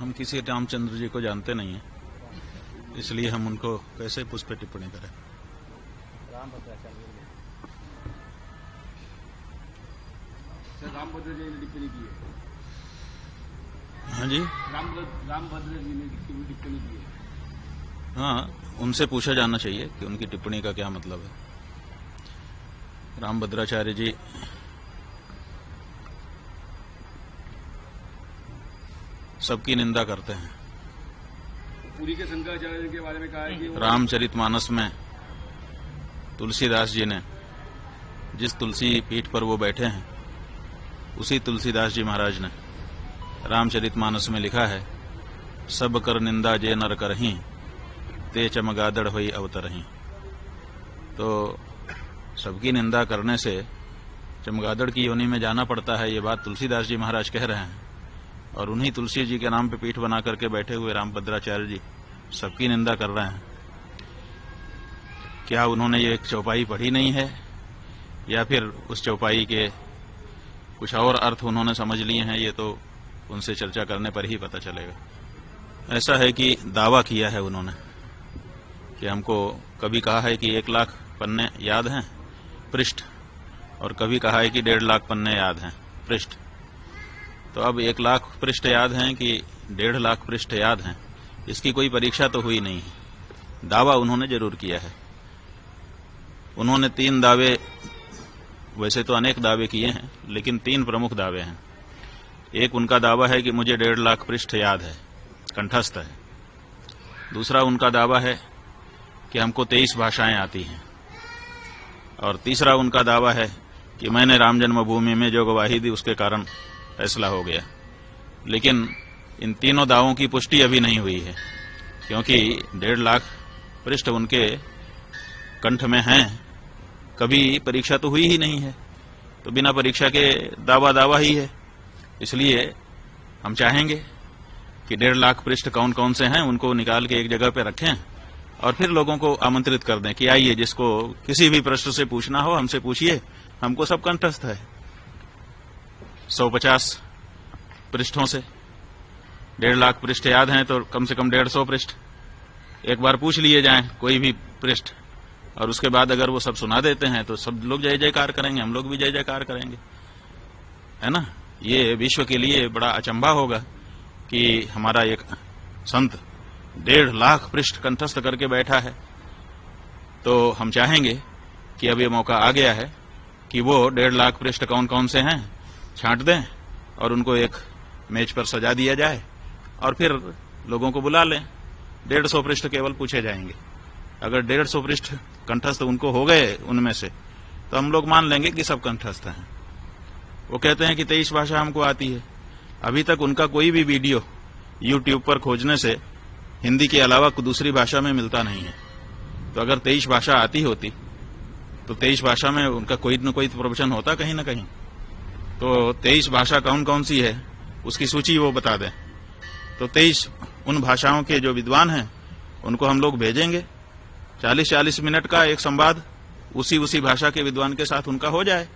हम किसी रामचंद्र जी को जानते नहीं हैं, इसलिए हम उनको कैसे पुष्प पे टिप्पणी करें। रामभद्र जी ने टिप्पणी की है। हाँ जी, रामभद्र जी ने टिप्पणी की है। हाँ, उनसे पूछा जाना चाहिए कि उनकी टिप्पणी का क्या मतलब है। रामभद्राचार्य जी सबकी निंदा करते हैं। पुरी के शंकराचार्य के बारे में कहा है कि रामचरितमानस में तुलसीदास जी ने जिस तुलसी पीठ पर वो बैठे हैं, उसी तुलसीदास जी महाराज ने रामचरितमानस में लिखा है, सब कर निंदा जे नर करहीं, ते चमगादड़ होई अवतरहीं। तो सबकी निंदा करने से चमगादड़ की योनि में जाना पड़ता है, ये बात तुलसीदास जी महाराज कह रहे हैं। और उन्हीं तुलसी जी के नाम पे पीठ बना करके बैठे हुए रामभद्राचार्य जी सबकी निंदा कर रहे हैं। क्या उन्होंने ये एक चौपाई पढ़ी नहीं है, या फिर उस चौपाई के कुछ और अर्थ उन्होंने समझ लिए हैं, ये तो उनसे चर्चा करने पर ही पता चलेगा। ऐसा है कि दावा किया है उन्होंने कि हमको कभी कहा है कि 1 लाख पन्ने याद हैं पृष्ठ, और कभी कहा है कि 1.5 लाख पन्ने याद हैं पृष्ठ। तो अब 1 लाख पृष्ठ याद हैं कि 1.5 लाख पृष्ठ याद हैं, इसकी कोई परीक्षा तो हुई नहीं है। दावा उन्होंने जरूर किया है। उन्होंने 3 दावे, वैसे तो अनेक दावे किए हैं, लेकिन 3 प्रमुख दावे हैं। एक उनका दावा है कि मुझे 1.5 लाख पृष्ठ याद है, कंठस्थ है। दूसरा उनका दावा है कि हमको 23 भाषाएं आती हैं। और तीसरा उनका दावा है कि मैंने राम जन्मभूमि में जो गवाही दी उसके कारण फैसला हो गया। लेकिन इन तीनों दावों की पुष्टि अभी नहीं हुई है, क्योंकि 1.5 लाख पृष्ठ उनके कंठ में हैं, कभी परीक्षा तो हुई ही नहीं है, तो बिना परीक्षा के दावा ही है। इसलिए हम चाहेंगे कि 1.5 लाख पृष्ठ कौन कौन से हैं उनको निकाल के एक जगह पे रखें और फिर लोगों को आमंत्रित कर दें कि आइए, जिसको किसी भी प्रश्न से पूछना हो हमसे पूछिए, हमको सब कंठस्थ है। 150 पृष्ठों से 1.5 लाख पृष्ठ याद हैं, तो कम से कम 150 पृष्ठ एक बार पूछ लिए जाएं, कोई भी पृष्ठ, और उसके बाद अगर वो सब सुना देते हैं तो सब लोग जय जयकार करेंगे, हम लोग भी जय जयकार करेंगे, है ना। ये विश्व के लिए बड़ा अचंभा होगा कि हमारा एक संत 1.5 लाख पृष्ठ कंठस्थ करके बैठा है। तो हम चाहेंगे कि अब ये मौका आ गया है कि वो 1.5 लाख पृष्ठ कौन कौन से हैं छांट दें और उनको एक मेज पर सजा दिया जाए और फिर लोगों को बुला लें। 150 पृष्ठ केवल पूछे जाएंगे। अगर 150 पृष्ठ कंठस्थ उनको हो गए उनमें से, तो हम लोग मान लेंगे कि सब कंठस्थ हैं। वो कहते हैं कि 23 भाषा हमको आती है। अभी तक उनका कोई भी वीडियो YouTube पर खोजने से हिंदी के अलावा दूसरी भाषा में मिलता नहीं है। तो अगर 23 भाषा आती होती तो 23 भाषा में उनका कोई न कोई प्रवचन होता कहीं न कहीं। तो 23 भाषा कौन कौन सी है उसकी सूची वो बता दें। तो 23 उन भाषाओं के जो विद्वान हैं उनको हम लोग भेजेंगे। 40-40 मिनट का एक संवाद उसी भाषा के विद्वान के साथ उनका हो जाए।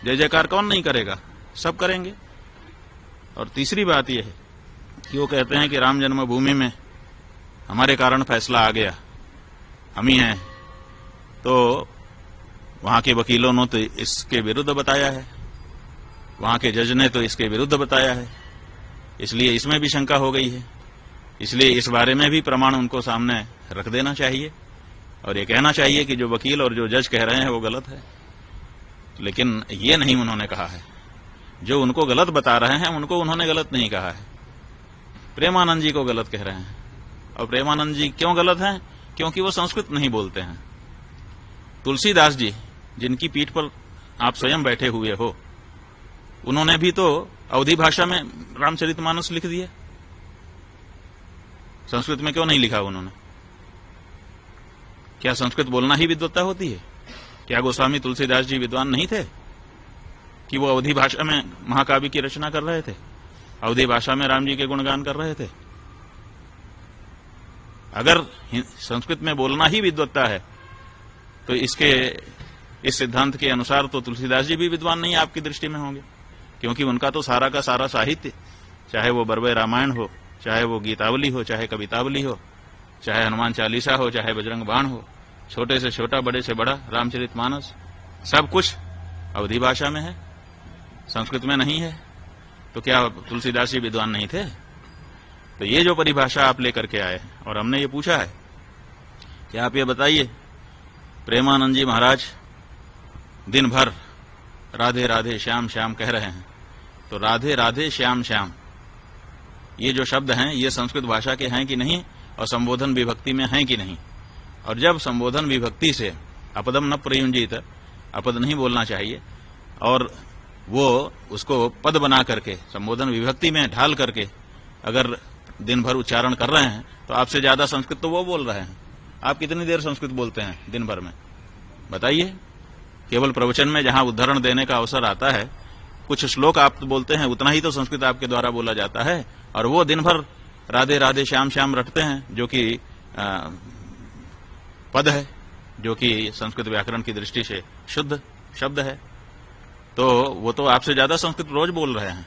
जय जयकार कौन नहीं करेगा, सब करेंगे। और तीसरी बात यह है कि वो कहते हैं कि राम जन्मभूमि में हमारे कारण फैसला आ गया, हम ही हैं। तो वहां के वकीलों ने तो इसके विरुद्ध बताया है, वहां के जज ने तो इसके विरुद्ध बताया है, इसलिए इसमें भी शंका हो गई है। इसलिए इस बारे में भी प्रमाण उनको सामने रख देना चाहिए और ये कहना चाहिए कि जो वकील और जो जज कह रहे हैं वो गलत है। लेकिन ये नहीं उन्होंने कहा है। जो उनको गलत बता रहे हैं उनको उन्होंने गलत नहीं कहा है, प्रेमानंद जी को गलत कह रहे हैं। और प्रेमानंद जी क्यों गलत हैं? क्योंकि वो संस्कृत नहीं बोलते हैं। तुलसीदास जी जिनकी पीठ पर आप स्वयं बैठे हुए हो, उन्होंने भी तो अवधी भाषा में रामचरितमानस लिख दिया। संस्कृत में क्यों नहीं लिखा उन्होंने? क्या संस्कृत बोलना ही विद्वत्ता होती है? क्या गोस्वामी तुलसीदास जी विद्वान नहीं थे कि वो अवधी भाषा में महाकाव्य की रचना कर रहे थे, अवधी भाषा में राम जी के गुणगान कर रहे थे? अगर संस्कृत में बोलना ही विद्वत्ता है तो इस सिद्धांत के अनुसार तो तुलसीदास जी भी विद्वान नहीं आपकी दृष्टि में होंगे, क्योंकि उनका तो सारा का सारा साहित्य, चाहे वो बरवे रामायण हो चाहे वो गीतावली हो, चाहे कवितावली हो, चाहे हनुमान चालीसा हो, चाहे बजरंग बाण हो, छोटे से छोटा, बड़े से बड़ा रामचरितमानस, सब कुछ अवधी भाषा में है, संस्कृत में नहीं है। तो क्या तुलसीदास जी विद्वान नहीं थे? तो ये जो परिभाषा आप लेकर के आए और हमने ये पूछा है कि आप ये बताइए, प्रेमानंद जी महाराज दिन भर राधे राधे श्याम श्याम कह रहे हैं, तो राधे राधे श्याम श्याम ये जो शब्द हैं ये संस्कृत भाषा के हैं कि नहीं, और संबोधन विभक्ति में हैं कि नहीं? और जब संबोधन विभक्ति से अपदम न प्रयुंजित, अपद नहीं बोलना चाहिए, और वो उसको पद बना करके संबोधन विभक्ति में ढाल करके अगर दिन भर उच्चारण कर रहे हैं, तो आपसे ज्यादा संस्कृत तो वो बोल रहे हैं। आप कितनी देर संस्कृत बोलते हैं दिन भर में, बताइए? केवल प्रवचन में जहां उदाहरण देने का अवसर आता है, कुछ श्लोक आप बोलते हैं, उतना ही तो संस्कृत आपके द्वारा बोला जाता है, और वो दिन भर राधे राधे श्याम श्याम रटते हैं, जो कि पद है, जो कि संस्कृत व्याकरण की दृष्टि से शुद्ध शब्द है। तो वो तो आपसे ज्यादा संस्कृत रोज बोल रहे हैं,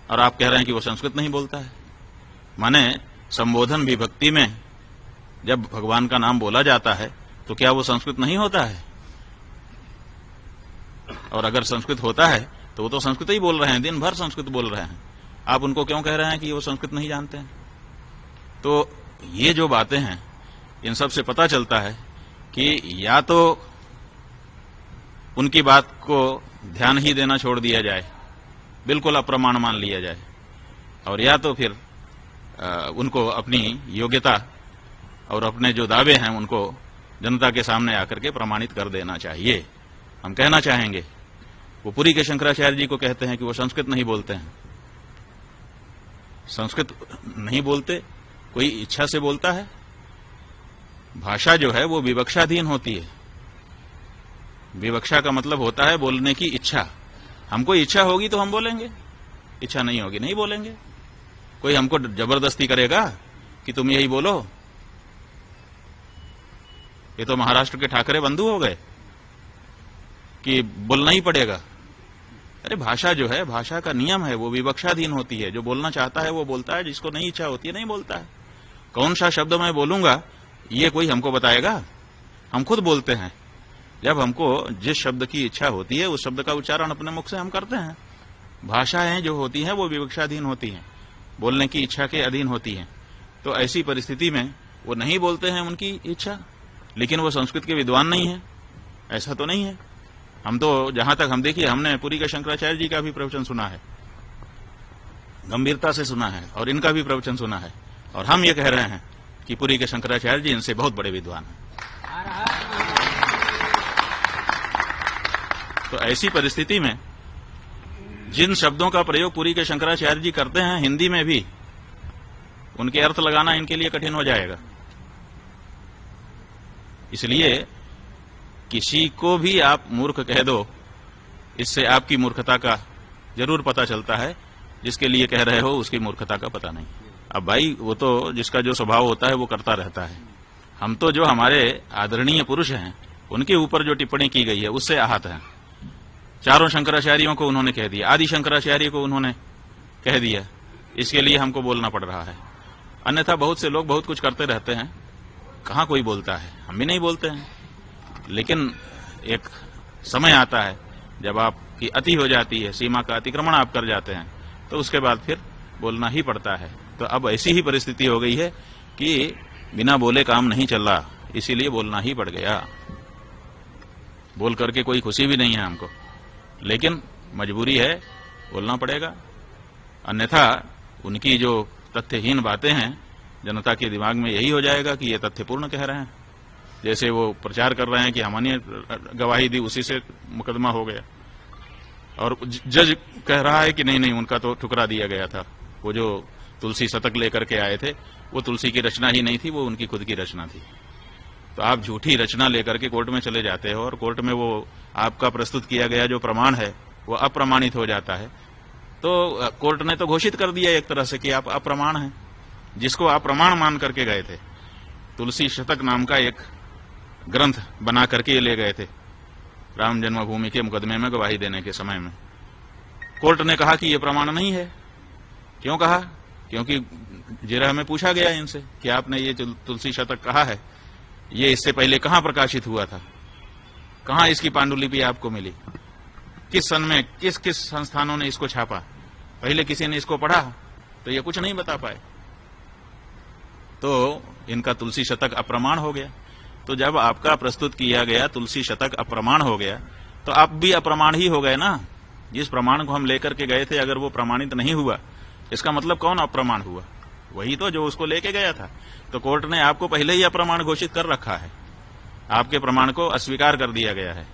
और आप कह रहे हैं कि वो संस्कृत नहीं बोलता है। माने संबोधन विभक्ति में जब भगवान का नाम बोला जाता है तो क्या वो संस्कृत नहीं होता है? और अगर संस्कृत होता है तो वो तो संस्कृत ही बोल रहे हैं, दिन भर संस्कृत बोल रहे हैं। आप उनको क्यों कह रहे हैं कि वो संस्कृत नहीं जानते हैं? तो ये जो बातें हैं, इन सब से पता चलता है कि या तो उनकी बात को ध्यान ही देना छोड़ दिया जाए, बिल्कुल अप्रमाण मान लिया जाए, और या तो फिर उनको अपनी योग्यता और अपने जो दावे हैं उनको जनता के सामने आकर के प्रमाणित कर देना चाहिए। हम कहना चाहेंगे, वो पुरी के शंकराचार्य जी को कहते हैं कि वो संस्कृत नहीं बोलते हैं। संस्कृत नहीं बोलते, कोई इच्छा से बोलता है? भाषा जो है वो विवक्षाधीन होती है। विवक्षा का मतलब होता है बोलने की इच्छा। हमको इच्छा होगी तो हम बोलेंगे, इच्छा नहीं होगी नहीं बोलेंगे। कोई हमको जबरदस्ती करेगा कि तुम यही बोलो? ये तो महाराष्ट्र के ठाकरे बंधु हो गए कि बोलना ही पड़ेगा। अरे भाषा जो है, भाषा का नियम है, वो विवक्षाधीन होती है। जो बोलना चाहता है वो बोलता है, जिसको नहीं इच्छा होती है नहीं बोलता है। कौन सा शब्द मैं बोलूंगा ये कोई हमको बताएगा? हम खुद बोलते हैं। जब हमको जिस शब्द की इच्छा होती है उस शब्द का उच्चारण अपने मुख से हम करते हैं। भाषाएं जो होती हैं वो विवक्षाधीन होती हैं, बोलने की इच्छा के अधीन होती हैं। तो ऐसी परिस्थिति में वो नहीं बोलते हैं उनकी इच्छा, लेकिन वो संस्कृत के विद्वान नहीं है, ऐसा तो नहीं है। हम तो जहां तक हम देखिए, हमने पुरी के शंकराचार्य जी का भी प्रवचन सुना है, गंभीरता से सुना है, और इनका भी प्रवचन सुना है, और हम ये कह रहे हैं कि पुरी के शंकराचार्य जी इनसे बहुत बड़े विद्वान हैं। तो ऐसी परिस्थिति में जिन शब्दों का प्रयोग पुरी के शंकराचार्य जी करते हैं हिंदी में भी, उनके अर्थ लगाना इनके लिए कठिन हो जाएगा। इसलिए किसी को भी आप मूर्ख कह दो, इससे आपकी मूर्खता का जरूर पता चलता है। जिसके लिए कह रहे हो उसकी मूर्खता का पता नहीं। अब भाई वो तो जिसका जो स्वभाव होता है वो करता रहता है। हम तो जो हमारे आदरणीय पुरुष हैं उनके ऊपर जो टिप्पणी की गई है उससे आहत हैं। चारों शंकराचार्यों को उन्होंने कह दिया, आदि शंकराचार्य को उन्होंने कह दिया, इसके लिए हमको बोलना पड़ रहा है। अन्यथा बहुत से लोग बहुत कुछ करते रहते हैं, कहां कोई बोलता है? हम भी नहीं बोलते हैं। लेकिन एक समय आता है जब आपकी अति हो जाती है, सीमा का अतिक्रमण आप कर जाते हैं, तो उसके बाद फिर बोलना ही पड़ता है। तो अब ऐसी ही परिस्थिति हो गई है कि बिना बोले काम नहीं चल रहा, इसीलिए बोलना ही पड़ गया। बोल करके कोई खुशी भी नहीं है हमको, लेकिन मजबूरी है, बोलना पड़ेगा। अन्यथा उनकी जो तथ्यहीन बातें हैं, जनता के दिमाग में यही हो जाएगा कि ये तथ्यपूर्ण कह रहे हैं। जैसे वो प्रचार कर रहे हैं कि हमने गवाही दी, उसी से मुकदमा हो गया, और जज कह रहा है कि नहीं नहीं, उनका तो ठुकरा दिया गया था। वो जो तुलसी शतक लेकर के आए थे वो तुलसी की रचना ही नहीं थी, वो उनकी खुद की रचना थी। तो आप झूठी रचना लेकर के कोर्ट में चले जाते हो, और कोर्ट में वो आपका प्रस्तुत किया गया जो प्रमाण है वो अप्रमाणित हो जाता है। तो कोर्ट ने तो घोषित कर दिया एक तरह से कि आप अप्रमाण हैं, जिसको आप प्रमाण मान करके गए थे। तुलसी शतक नाम का एक ग्रंथ बना करके ले गए थे राम जन्मभूमि के मुकदमे में गवाही देने के समय में। कोर्ट ने कहा कि यह प्रमाण नहीं है। क्यों कहा? क्योंकि जिरह में पूछा गया इनसे कि आपने ये जो तुलसी शतक कहा है, ये इससे पहले कहाँ प्रकाशित हुआ था, कहाँ इसकी पांडुलिपि आपको मिली, किस सन में किस किस संस्थानों ने इसको छापा, पहले किसी ने इसको पढ़ा? तो ये कुछ नहीं बता पाए। तो इनका तुलसी शतक अप्रमाण हो गया। तो जब आपका प्रस्तुत किया गया तुलसी शतक अप्रमाण हो गया, तो आप भी अप्रमाण ही हो गए ना। जिस प्रमाण को हम लेकर के गए थे, अगर वो प्रमाणित नहीं हुआ, इसका मतलब कौन अप्रमाण हुआ? वही तो जो उसको लेके गया था। तो कोर्ट ने आपको पहले ही अप्रमाण घोषित कर रखा है, आपके प्रमाण को अस्वीकार कर दिया गया है।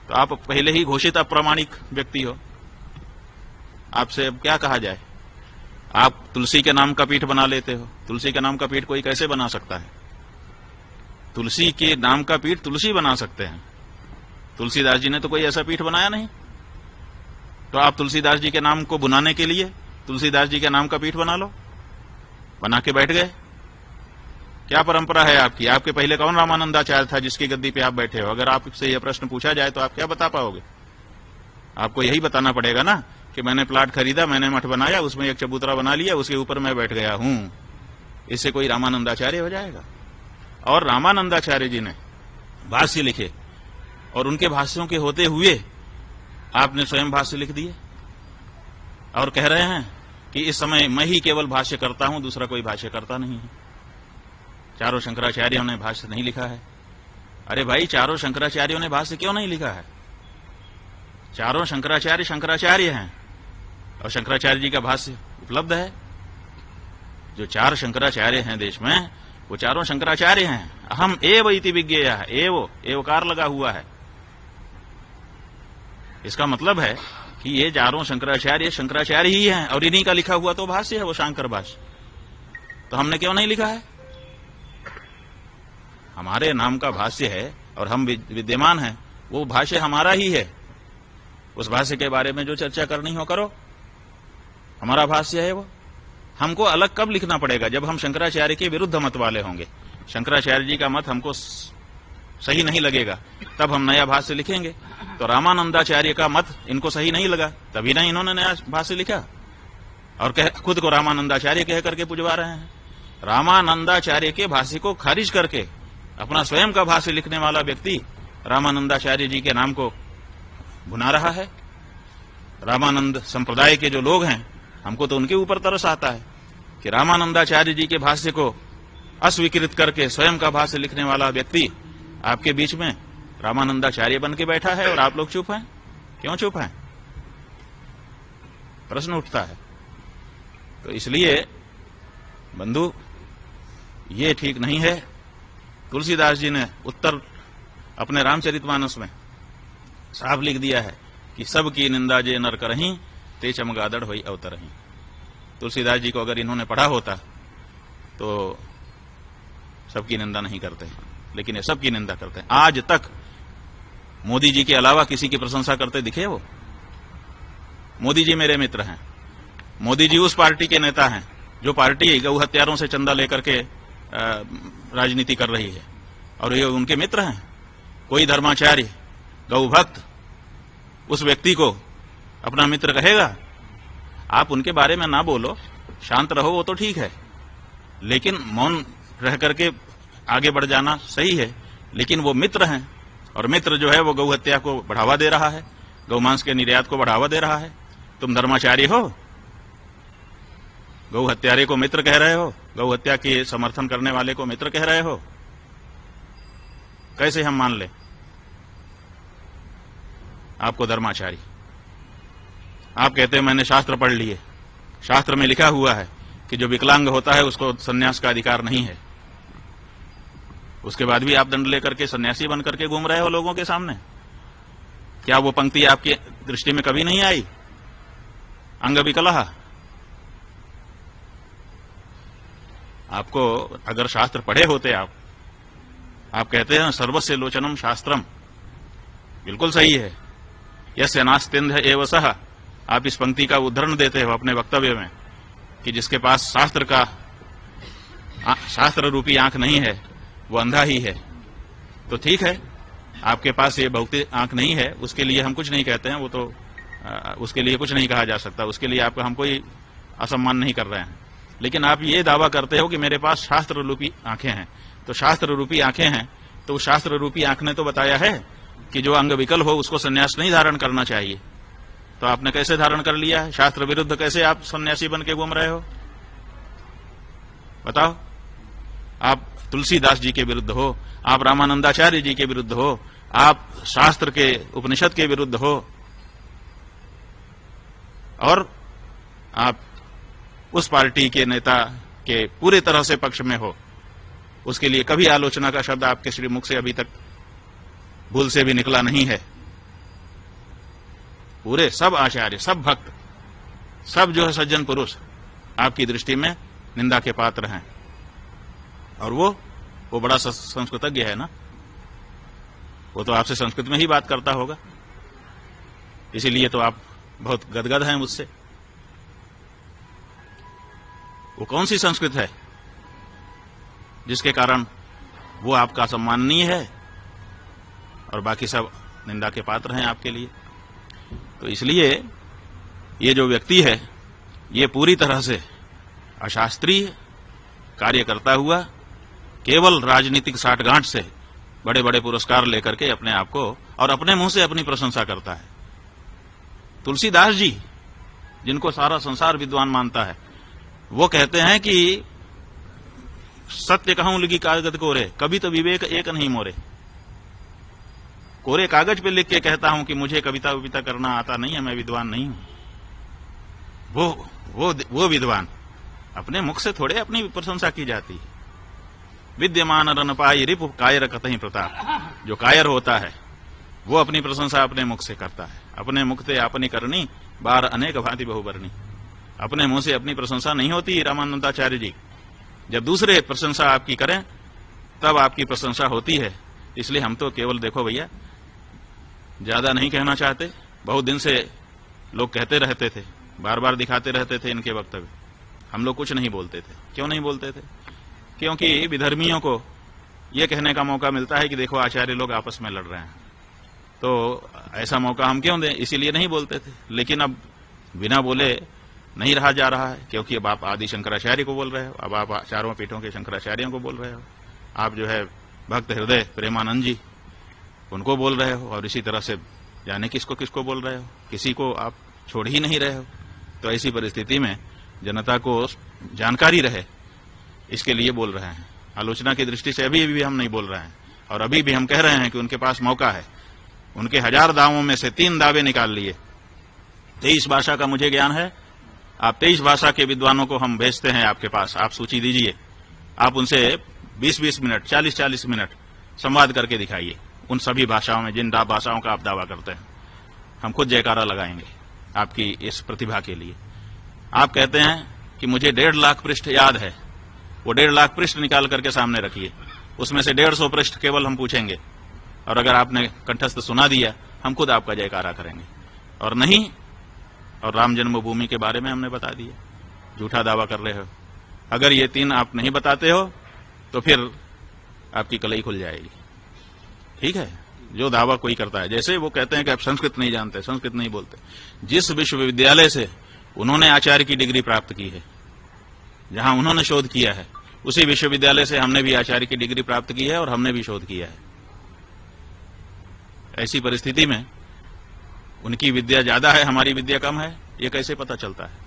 तो आप पहले ही घोषित अप्रामाणिक व्यक्ति हो। आपसे अब क्या कहा जाए? आप तुलसी के नाम का पीठ बना लेते हो। तुलसी के नाम का पीठ कोई कैसे बना सकता है? तुलसी के नाम का पीठ तुलसी बना सकते हैं, तुलसीदास जी ने तो कोई ऐसा पीठ बनाया नहीं। तो आप तुलसीदास जी के नाम को बुनाने के लिए तुलसीदास जी के नाम का पीठ बना लो, बना के बैठ गए। क्या परंपरा है आपकी? आपके पहले कौन रामानंदाचार्य था जिसकी गद्दी पे आप बैठे हो? अगर आपसे यह प्रश्न पूछा जाए तो आप क्या बता पाओगे? आपको यही बताना पड़ेगा ना कि मैंने प्लाट खरीदा, मैंने मठ बनाया, उसमें एक चबूतरा बना लिया, उसके ऊपर मैं बैठ गया हूं। इससे कोई रामानंदाचार्य हो जाएगा? और रामानंदाचार्य जी ने भाष्य लिखे, और उनके भाष्यों के होते हुए आपने स्वयं भाष्य लिख दिए और कह रहे हैं कि इस समय मैं ही केवल भाष्य करता हूं, दूसरा कोई भाष्य करता नहीं है। चारों शंकराचार्यों ने भाष्य नहीं लिखा है। अरे भाई, चारों शंकराचार्यों ने भाष्य क्यों नहीं लिखा है? चारों शंकराचार्य शंकराचार्य हैं और शंकराचार्य जी का भाष्य उपलब्ध है। जो चार शंकराचार्य हैं देश में, वो चारों शंकराचार्य हैं। अहम एव इति विज्ञेय, एवकार लगा हुआ है। इसका मतलब है कि ये चारों शंकराचार्य शंकराचार्य ही हैं और इन्हीं का लिखा हुआ तो भाष्य है, वो शांकर भाष्य। तो हमने क्यों नहीं लिखा है? हमारे नाम का भाष्य है और हम विद्यमान हैं, वो भाष्य हमारा ही है। उस भाष्य के बारे में जो चर्चा करनी हो करो, हमारा भाष्य है वो। हमको अलग कब लिखना पड़ेगा? जब हम शंकराचार्य के विरुद्ध मत वाले होंगे, शंकराचार्य जी का मत हमको सही नहीं लगेगा, तब हम नया भाष्य लिखेंगे। तो रामानंदाचार्य का मत इनको सही नहीं लगा, तभी ना इन्होंने नया भाष्य लिखा और खुद को रामानंदाचार्य कह करके पुजवा रहे हैं। रामानंदाचार्य के भाष्य को खारिज करके अपना स्वयं का भाष्य लिखने वाला व्यक्ति रामानंदाचार्य जी के नाम को भुना रहा है। रामानंद संप्रदाय के जो लोग हैं, हमको तो उनके ऊपर तरस आता है कि रामानंदाचार्य जी के भाष्य को अस्वीकृत करके स्वयं का भाष्य लिखने वाला व्यक्ति आपके बीच में रामानंदाचार्य बन के बैठा है और आप लोग चुप हैं। क्यों चुप हैं? प्रश्न उठता है। तो इसलिए बंधु, ये ठीक नहीं है। तुलसीदास जी ने उत्तर अपने रामचरितमानस में साफ लिख दिया है कि सबकी निंदा जे नर करहीं, ते चमगादड़ होई अवतरहीं। तुलसीदास जी को अगर इन्होंने पढ़ा होता तो सबकी निंदा नहीं करते, लेकिन ये सबकी निंदा करते हैं। आज तक मोदी जी के अलावा किसी की प्रशंसा करते दिखे वो? मोदी जी मेरे मित्र हैं। मोदी जी उस पार्टी के नेता हैं जो पार्टी गौ हत्यारों से चंदा लेकर के राजनीति कर रही है, और ये उनके मित्र हैं। कोई धर्माचार्य, गौ भक्त उस व्यक्ति को अपना मित्र कहेगा? आप उनके बारे में ना बोलो, शांत रहो, वो तो ठीक है, लेकिन मौन रह करके आगे बढ़ जाना सही है। लेकिन वो मित्र हैं, और मित्र जो है वो गौ हत्या को बढ़ावा दे रहा है, गौ मांस के निर्यात को बढ़ावा दे रहा है। तुम धर्माचार्य हो, गौ हत्यारे को मित्र कह रहे हो, गौ हत्या के समर्थन करने वाले को मित्र कह रहे हो। कैसे हम मान ले आपको धर्माचार्य? आप कहते हैं मैंने शास्त्र पढ़ लिए, शास्त्र में लिखा हुआ है कि जो विकलांग होता है उसको सन्यास का अधिकार नहीं है। उसके बाद भी आप दंड लेकर के सन्यासी बन करके घूम रहे हो लोगों के सामने। क्या वो पंक्ति आपकी दृष्टि में कभी नहीं आई? अंग विकलः। आपको अगर शास्त्र पढ़े होते, आप कहते हैं सर्वस्य लोचनम शास्त्रम, बिल्कुल सही है। यस्य नास्त्यंध एव सः। आप इस पंक्ति का उद्धरण देते हो अपने वक्तव्य में कि जिसके पास शास्त्र रूपी आंख नहीं है वो अंधा ही है। तो ठीक है, आपके पास ये भौतिक आंख नहीं है, उसके लिए हम कुछ नहीं कहते हैं, वो तो उसके लिए कुछ नहीं कहा जा सकता, उसके लिए हम कोई असम्मान नहीं कर रहे हैं। लेकिन आप ये दावा करते हो कि मेरे पास शास्त्र रूपी आंखें हैं। तो शास्त्र रूपी आंखें हैं तो शास्त्र रूपी आंख ने तो बताया है कि जो अंग विकल हो उसको संन्यास नहीं धारण करना चाहिए। तो आपने कैसे धारण कर लिया है? शास्त्र विरुद्ध कैसे आप सन्यासी बन के घूम रहे हो? बताओ। आप तुलसीदास जी के विरुद्ध हो, आप रामानंदाचार्य जी के विरुद्ध हो, आप शास्त्र के उपनिषद के विरुद्ध हो, और आप उस पार्टी के नेता के पूरे तरह से पक्ष में हो। उसके लिए कभी आलोचना का शब्द आपके श्री मुख से अभी तक भूल से भी निकला नहीं है। पूरे सब आचार्य, सब भक्त, सब जो है सज्जन पुरुष आपकी दृष्टि में निंदा के पात्र हैं। और वो बड़ा संस्कृतज्ञ है ना, वो तो आपसे संस्कृत में ही बात करता होगा, इसीलिए तो आप बहुत गदगद हैं मुझसे। वो कौन सी संस्कृत है जिसके कारण वो आपका सम्माननीय है और बाकी सब निंदा के पात्र हैं आपके लिए? तो इसलिए ये जो व्यक्ति है ये पूरी तरह से अशास्त्रीय कार्य करता हुआ केवल राजनीतिक साठगांठ से बड़े बड़े पुरस्कार लेकर के अपने आप को और अपने मुंह से अपनी प्रशंसा करता है। तुलसीदास जी, जिनको सारा संसार विद्वान मानता है, वो कहते हैं कि सत्य कहूं लिखी कागज कोरे, कभी तो विवेक एक नहीं मोरे। कोरे कागज पे लिख के कहता हूं कि मुझे कविता विविता करना आता नहीं है, मैं विद्वान नहीं हूं। वो विद्वान, अपने मुख से थोड़े अपनी प्रशंसा की जाती है। विद्यमान रन पाई रिपु कायर कतहि प्रताप। जो कायर होता है वो अपनी प्रशंसा अपने मुख से करता है। अपने मुख से अपनी करनी बार अनेक भांति बहुबरनी। अपने मुंह से अपनी प्रशंसा नहीं होती रामानंदाचार्य जी। जब दूसरे प्रशंसा आपकी करें तब आपकी प्रशंसा होती है। इसलिए हम तो केवल देखो भैया, ज्यादा नहीं कहना चाहते। बहुत दिन से लोग कहते रहते थे, बार बार दिखाते रहते थे इनके वक्तव्य। हम लोग कुछ नहीं बोलते थे। क्यों नहीं बोलते थे? क्योंकि विधर्मियों को यह कहने का मौका मिलता है कि देखो आचार्य लोग आपस में लड़ रहे हैं, तो ऐसा मौका हम क्यों दें, इसीलिए नहीं बोलते थे। लेकिन अब बिना बोले नहीं रहा जा रहा है, क्योंकि अब आप आदि शंकराचार्य को बोल रहे हो, अब आप चारों पीठों के शंकराचार्यों को बोल रहे हो, आप जो है भक्त हृदय प्रेमानंद जी उनको बोल रहे हो, और इसी तरह से जाने किसको किसको बोल रहे हो, किसी को आप छोड़ ही नहीं रहे हो। तो ऐसी परिस्थिति में जनता को जानकारी रहे इसके लिए बोल रहे हैं। आलोचना की दृष्टि से अभी भी हम नहीं बोल रहे हैं, और अभी भी हम कह रहे हैं कि उनके पास मौका है। उनके 1000 दावों में से 3 दावे निकाल लिए। 23 भाषा का मुझे ज्ञान है। आप 23 भाषा के विद्वानों को हम भेजते हैं आपके पास, आप सूची दीजिए। आप उनसे 20-20 मिनट, 40-40 मिनट संवाद करके दिखाइए उन सभी भाषाओं में जिन भाषाओं का आप दावा करते हैं। हम खुद जयकारा लगाएंगे आपकी इस प्रतिभा के लिए। आप कहते हैं कि मुझे 1.5 लाख पृष्ठ याद है। वो 1.5 लाख पृष्ठ निकाल करके सामने रखिए। उसमें से 150 पृष्ठ केवल हम पूछेंगे, और अगर आपने कंठस्थ सुना दिया हम खुद आपका जयकारा करेंगे, और नहीं और राम जन्मभूमि के बारे में हमने बता दिया, झूठा दावा कर रहे हो। अगर ये 3 आप नहीं बताते हो तो फिर आपकी कलई खुल जाएगी। ठीक है? जो दावा कोई करता है, जैसे वो कहते हैं कि आप संस्कृत नहीं जानते, संस्कृत नहीं बोलते। जिस विश्वविद्यालय से उन्होंने आचार्य की डिग्री प्राप्त की है, जहां उन्होंने शोध किया है, उसी विश्वविद्यालय से हमने भी आचार्य की डिग्री प्राप्त की है और हमने भी शोध किया है। ऐसी परिस्थिति में उनकी विद्या ज्यादा है, हमारी विद्या कम है, ये कैसे पता चलता है?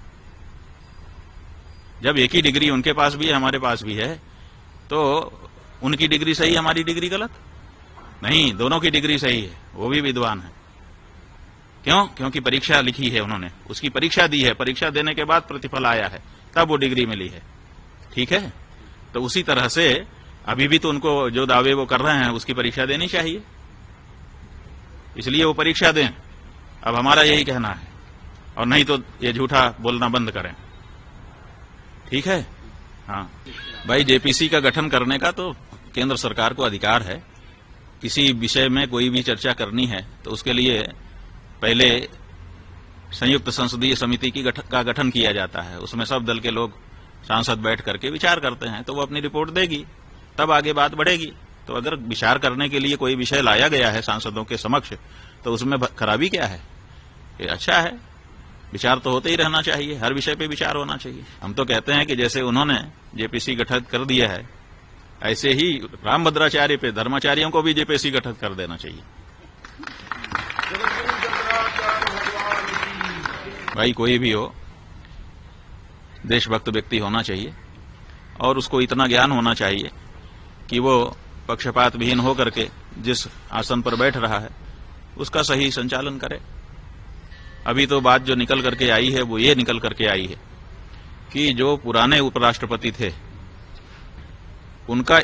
जब एक ही डिग्री उनके पास भी है, हमारे पास भी है, तो उनकी डिग्री सही, हमारी डिग्री गलत? नहीं, दोनों की डिग्री सही है। वो भी विद्वान है। क्यों? क्योंकि परीक्षा लिखी है उन्होंने, उसकी परीक्षा दी है, परीक्षा देने के बाद प्रतिफल आया है, तब वो डिग्री मिली है। ठीक है? तो उसी तरह से अभी भी तो उनको जो दावे वो कर रहे हैं उसकी परीक्षा देनी चाहिए, इसलिए वो परीक्षा दें। अब हमारा यही कहना है, और नहीं तो ये झूठा बोलना बंद करें। ठीक है? हाँ भाई, जेपीसी का गठन करने का तो केंद्र सरकार को अधिकार है। किसी विषय में कोई भी चर्चा करनी है तो उसके लिए पहले संयुक्त संसदीय समिति का गठन किया जाता है। उसमें सब दल के लोग, सांसद बैठ करके विचार करते हैं, तो वो अपनी रिपोर्ट देगी, तब आगे बात बढ़ेगी। तो अगर विचार करने के लिए कोई विषय लाया गया है सांसदों के समक्ष, तो उसमें खराबी क्या है? ये अच्छा है। विचार तो होते ही रहना चाहिए, हर विषय पे विचार होना चाहिए। हम तो कहते हैं कि जैसे उन्होंने जेपीसी गठित कर दिया है, ऐसे ही रामभद्राचार्य पे धर्माचार्यों को भी जेपीसी गठित कर देना चाहिए। भाई कोई भी हो, देशभक्त व्यक्ति होना चाहिए और उसको इतना ज्ञान होना चाहिए कि वो पक्षपात विहीन होकर के जिस आसन पर बैठ रहा है उसका सही संचालन करे। अभी तो बात जो निकल करके आई है वो ये निकल करके आई है कि जो पुराने उपराष्ट्रपति थे उनका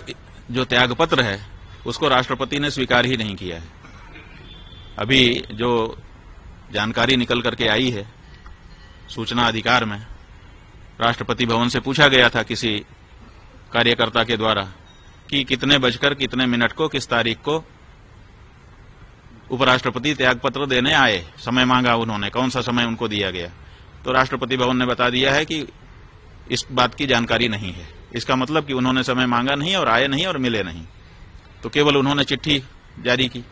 जो त्यागपत्र है उसको राष्ट्रपति ने स्वीकार ही नहीं किया है। अभी जो जानकारी निकल करके आई है सूचना अधिकार में, राष्ट्रपति भवन से पूछा गया था किसी कार्यकर्ता के द्वारा कि कितने बजकर कितने मिनट को किस तारीख को उपराष्ट्रपति त्यागपत्र देने आए, समय मांगा उन्होंने, कौन सा समय उनको दिया गया। तो राष्ट्रपति भवन ने बता दिया है कि इस बात की जानकारी नहीं है। इसका मतलब कि उन्होंने समय मांगा नहीं और आए नहीं और मिले नहीं, तो केवल उन्होंने चिट्ठी जारी की।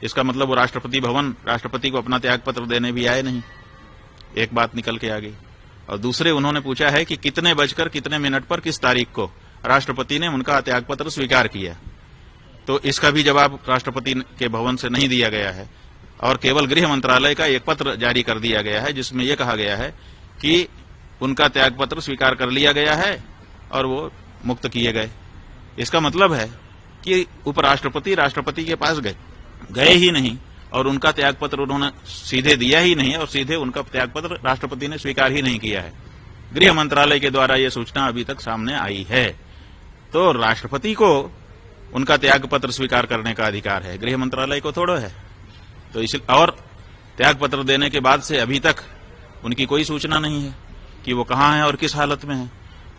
इसका मतलब वो राष्ट्रपति भवन राष्ट्रपति को अपना त्यागपत्र देने भी आए नहीं। एक बात निकल के आ गई। और दूसरे उन्होंने पूछा है कि कितने बजकर कितने मिनट पर किस तारीख को राष्ट्रपति ने उनका त्यागपत्र स्वीकार किया, तो इसका भी जवाब राष्ट्रपति के भवन से नहीं दिया गया है और केवल गृह मंत्रालय का एक पत्र जारी कर दिया गया है जिसमें यह कहा गया है कि उनका त्यागपत्र स्वीकार कर लिया गया है और वो मुक्त किए गए। इसका मतलब है कि उपराष्ट्रपति राष्ट्रपति के पास गए ही नहीं और उनका त्यागपत्र उन्होंने सीधे दिया ही नहीं और सीधे उनका त्यागपत्र राष्ट्रपति ने स्वीकार ही नहीं किया है। गृह मंत्रालय के द्वारा यह सूचना अभी तक सामने आई है। तो राष्ट्रपति को उनका त्यागपत्र स्वीकार करने का अधिकार है, गृह मंत्रालय को थोड़ा है। तो इस और त्यागपत्र देने के बाद से अभी तक उनकी कोई सूचना नहीं है कि वो कहाँ है और किस हालत में है।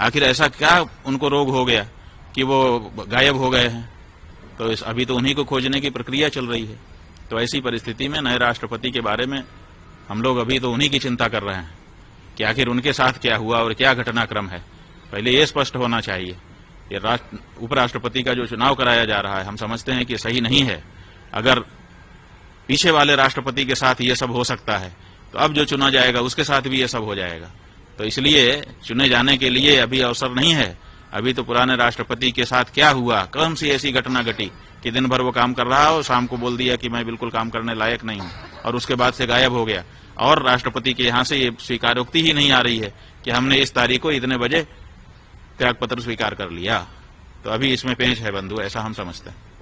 आखिर ऐसा क्या उनको रोग हो गया कि वो गायब हो गए हैं। तो अभी तो उन्हीं को खोजने की प्रक्रिया चल रही है। तो ऐसी परिस्थिति में नए राष्ट्रपति के बारे में हम लोग अभी तो उन्हीं की चिंता कर रहे हैं कि आखिर उनके साथ क्या हुआ और क्या घटनाक्रम है। पहले ये स्पष्ट होना चाहिए। ये उपराष्ट्रपति का जो चुनाव कराया जा रहा है हम समझते हैं कि सही नहीं है। अगर पीछे वाले राष्ट्रपति के साथ ये सब हो सकता है तो अब जो चुना जाएगा उसके साथ भी ये सब हो जाएगा। तो इसलिए चुने जाने के लिए अभी अवसर नहीं है। अभी तो पुराने राष्ट्रपति के साथ क्या हुआ, कौन सी ऐसी घटना घटी कि दिन भर वो काम कर रहा हो, शाम को बोल दिया कि मैं बिल्कुल काम करने लायक नहीं हूं और उसके बाद से गायब हो गया। और राष्ट्रपति के यहां से ये स्वीकारोक्ति ही नहीं आ रही है कि हमने इस तारीख को इतने बजे त्यागपत्र स्वीकार कर लिया। तो अभी इसमें पेंच है बंधु, ऐसा हम समझते हैं।